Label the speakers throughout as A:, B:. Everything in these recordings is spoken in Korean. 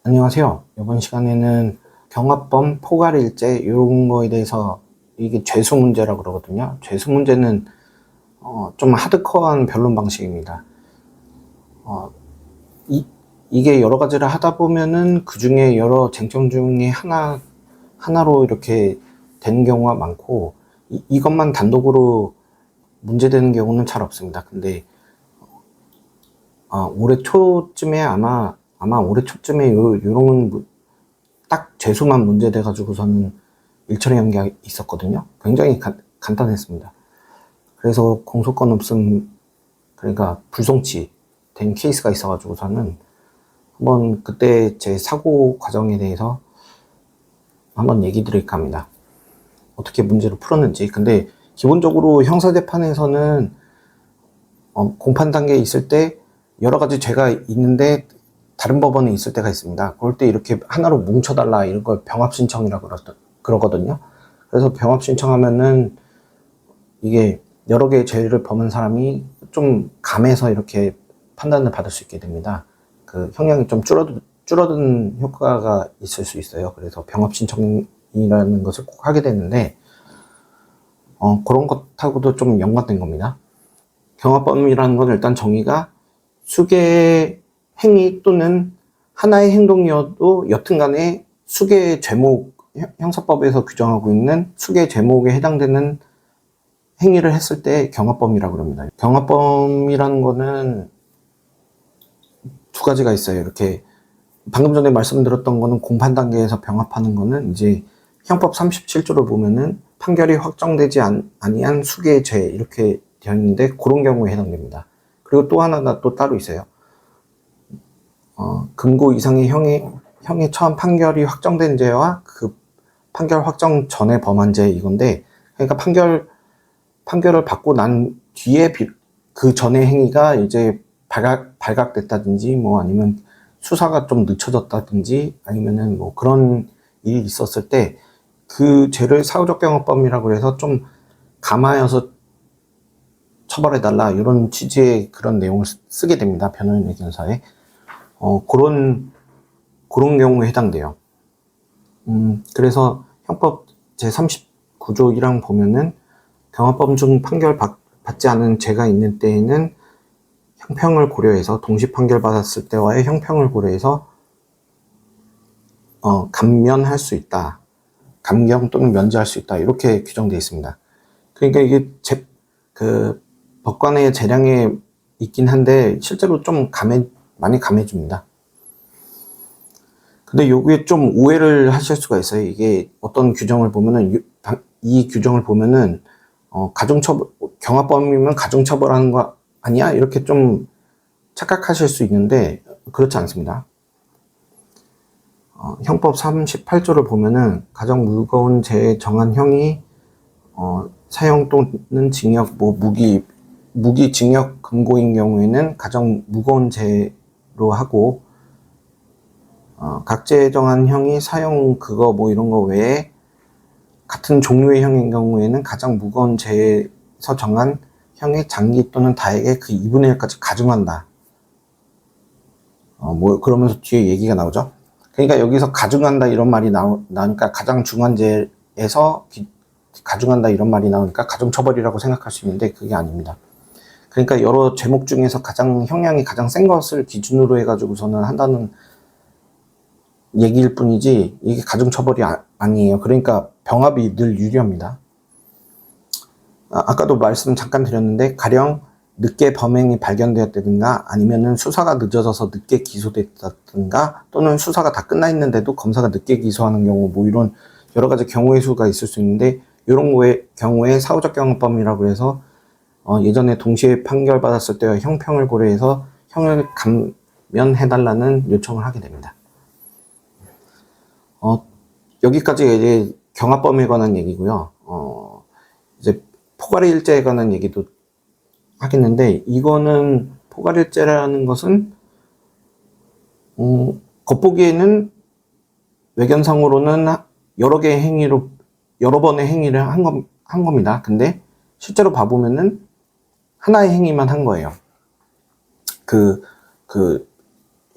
A: 안녕하세요. 이번 시간에는 경합범, 포괄일제 이런 거에 대해서 이게 죄수 문제라고 그러거든요. 죄수 문제는 좀 하드코어한 변론 방식입니다. 이게 여러 가지를 하다 보면은 그 중에 여러 쟁점 중에 하나로 이렇게 되는 경우가 많고, 이것만 단독으로 문제되는 경우는 잘 없습니다. 근데 올해 초쯤에 아마 올해 초쯤에 요런 딱 죄수만 문제돼 가지고서는 일처리한 게 있었거든요. 굉장히 간단했습니다. 그래서 공소권 없음, 그러니까 불송치 된 케이스가 있어 가지고서는 한번 그때 제 사고 과정에 대해서 한번 얘기 드릴까 합니다. 어떻게 문제를 풀었는지. 근데 기본적으로 형사재판에서는 공판 단계에 있을 때 여러 가지 죄가 있는데 다른 법원에 있을 때가 있습니다. 그럴 때 이렇게 하나로 뭉쳐달라, 이런 걸 병합신청이라고 그러거든요. 그래서 병합신청하면은 이게 여러 개의 죄를 범한 사람이 좀 감해서 이렇게 판단을 받을 수 있게 됩니다. 그 형량이 좀 줄어든 효과가 있을 수 있어요. 그래서 병합신청이라는 것을 꼭 하게 되는데, 그런 것하고도 좀 연관된 겁니다. 경합범이라는 건 일단 정의가 수개의 행위 또는 하나의 행동이어도 여튼간에 수개의 죄목, 형사법에서 규정하고 있는 수개의 죄목에 해당되는 행위를 했을 때 경합범이라고 합니다. 경합범이라는 거는 두 가지가 있어요. 이렇게 방금 전에 말씀드렸던 거는 공판 단계에서 병합하는 거는 이제 형법 37조를 보면은 판결이 확정되지 아니한 수개의 죄, 이렇게 되어 있는데 그런 경우에 해당됩니다. 그리고 또 하나가 또 따로 있어요. 금고 이상의 형의 처음 판결이 확정된 죄와 그 판결 확정 전에 범한 죄, 이건데, 그러니까 판결을 받고 난 뒤에 그 전의 행위가 이제 발각됐다든지, 뭐 아니면 수사가 좀 늦춰졌다든지, 아니면은 뭐 그런 일이 있었을 때 그 죄를 사후적 경합범이라고 해서 좀 감하여서 처벌해달라, 이런 취지의 그런 내용을 쓰게 됩니다. 변호인 의견서에. 그런 경우에 해당돼요. 그래서 형법 제39조 1항 보면은 경합범 중 판결 받지 않은 죄가 있는 때에는 형평을 고려해서, 동시 판결 받았을 때와의 형평을 고려해서 감면할 수 있다, 감경 또는 면제할 수 있다, 이렇게 규정되어 있습니다. 그러니까 이게 법관의 재량에 있긴 한데 실제로 좀 많이 감해줍니다. 근데 여기에 좀 오해를 하실 수가 있어요. 이게 어떤 규정을 보면은, 이 규정을 보면은 경합범이면 가중처벌하는 거 아니야? 이렇게 좀 착각하실 수 있는데 그렇지 않습니다. 형법 38조를 보면은 가장 무거운 죄에 정한 형이 사형 또는 징역, 뭐 무기 징역 금고인 경우에는 가장 무거운 죄로 하고, 각죄에 정한 형이 사형 그거 뭐 이런 거 외에 같은 종류의 형인 경우에는 가장 무거운 죄에서 정한 형의 장기 또는 다에게 그 2분의 1까지 가중한다. 뭐 그러면서 뒤에 얘기가 나오죠. 그러니까 여기서 가중한다 이런 말이 나오니까, 가장 중한 죄에서 가중한다 이런 말이 나오니까 가중처벌이라고 생각할 수 있는데 그게 아닙니다. 그러니까 여러 죄목 중에서 형량이 가장 센 것을 기준으로 해가지고서는 한다는 얘기일 뿐이지, 이게 가중처벌이 아니에요. 그러니까 병합이 늘 유리합니다. 아까도 말씀 잠깐 드렸는데, 가령 늦게 범행이 발견되었다든가, 아니면은 수사가 늦어져서 늦게 기소됐다든가, 또는 수사가 다 끝나 있는데도 검사가 늦게 기소하는 경우, 뭐 이런 여러 가지 경우의 수가 있을 수 있는데, 이런 경우에 사후적 경합범이라고 해서 예전에 동시에 판결받았을 때와 형평을 고려해서 형을 감면해달라는 요청을 하게 됩니다. 여기까지 이제 경합범에 관한 얘기고요. 이제 포괄일제에 관한 얘기도 하겠는데, 이거는 포괄일제라는 것은 겉보기에는 외견상으로는 여러 번의 행위를 한 겁니다. 근데 실제로 봐보면은 하나의 행위만 한 거예요. 그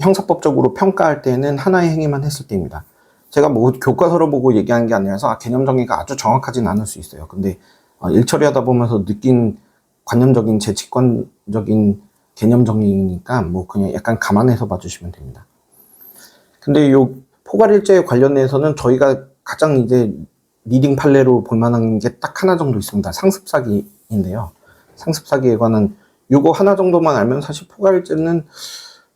A: 형사법적으로 평가할 때는 하나의 행위만 했을 때입니다. 제가 뭐 교과서를 보고 얘기하는 게 아니라서 개념 정의가 아주 정확하진 않을 수 있어요. 근데 일 처리하다 보면서 느낀 관념적인 재치관적인 개념 정의니까 뭐 그냥 약간 감안해서 봐주시면 됩니다. 근데 요 포괄일제 관련해서는 저희가 가장 이제 리딩 판례로 볼 만한 게 딱 하나 정도 있습니다. 상습사기인데요. 상습사기에 관한 요거 하나 정도만 알면 사실 포괄일제는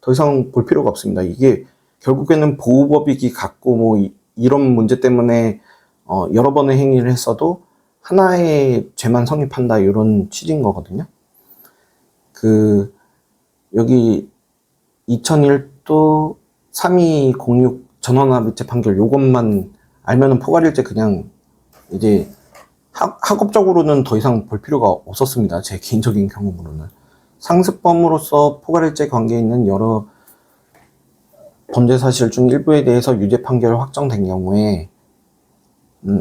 A: 더 이상 볼 필요가 없습니다. 이게 결국에는 보호법익이 같고 뭐 이런 문제 때문에 여러 번의 행위를 했어도 하나의 죄만 성립한다 이런 취지인 거거든요. 여기 2001도 3206 전원합의체 판결 요것만 알면은 포괄일제 그냥 이제 학업적으로는 더 이상 볼 필요가 없었습니다. 제 개인적인 경험으로는. 상습범으로서 포괄일제 관계에 있는 여러 범죄 사실 중 일부에 대해서 유죄 판결 확정된 경우에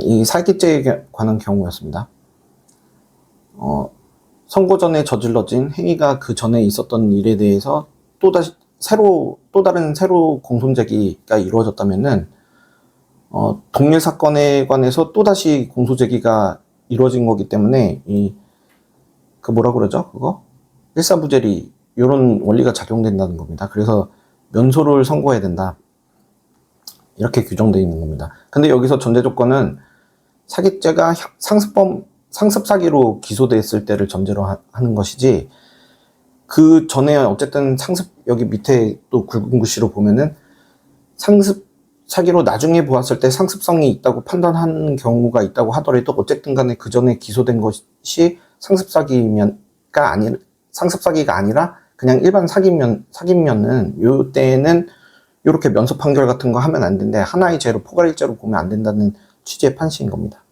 A: 이 살기죄에 관한 경우였습니다. 선고 전에 저질러진 행위가 그 전에 있었던 일에 대해서 또 다른 새로 공소제기가 이루어졌다면은 동일 사건에 관해서 또다시 공소제기가 이루어진 거기 때문에 뭐라 그러죠? 그거? 일사부재리 이런 원리가 작용된다는 겁니다. 그래서 면소를 선고해야 된다. 이렇게 규정되어 있는 겁니다. 근데 여기서 전제 조건은 사기죄가 상습사기로 기소됐을 때를 전제로 하는 것이지, 그 전에 어쨌든 여기 밑에 또 굵은 글씨로 보면은 상습사기로 나중에 보았을 때 상습성이 있다고 판단하는 경우가 있다고 하더라도 어쨌든 간에 그 전에 기소된 것이 상습사기가 아니라 그냥 일반 사기면은 요때는 이렇게 면소 판결 같은 거 하면 안 되는데 하나의 죄로 포괄일죄로 보면 안 된다는 취지의 판시인 겁니다.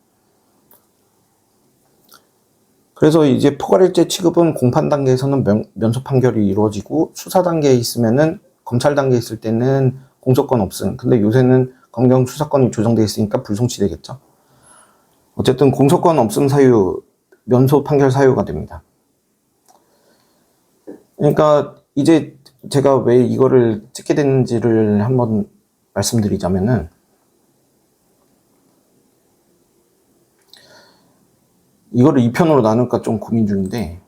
A: 그래서 이제 포괄일죄 취급은 공판 단계에서는 면소 판결이 이루어지고 수사 단계에 있으면은 검찰 단계에 있을 때는 공소권 없음. 근데 요새는 검경 수사권이 조정돼 있으니까 불송치되겠죠. 어쨌든 공소권 없음 사유, 면소 판결 사유가 됩니다. 그러니까 이제 제가 왜 이거를 찍게 됐는지를 한번 말씀드리자면은, 이거를 2편으로 나눌까 좀 고민 중인데,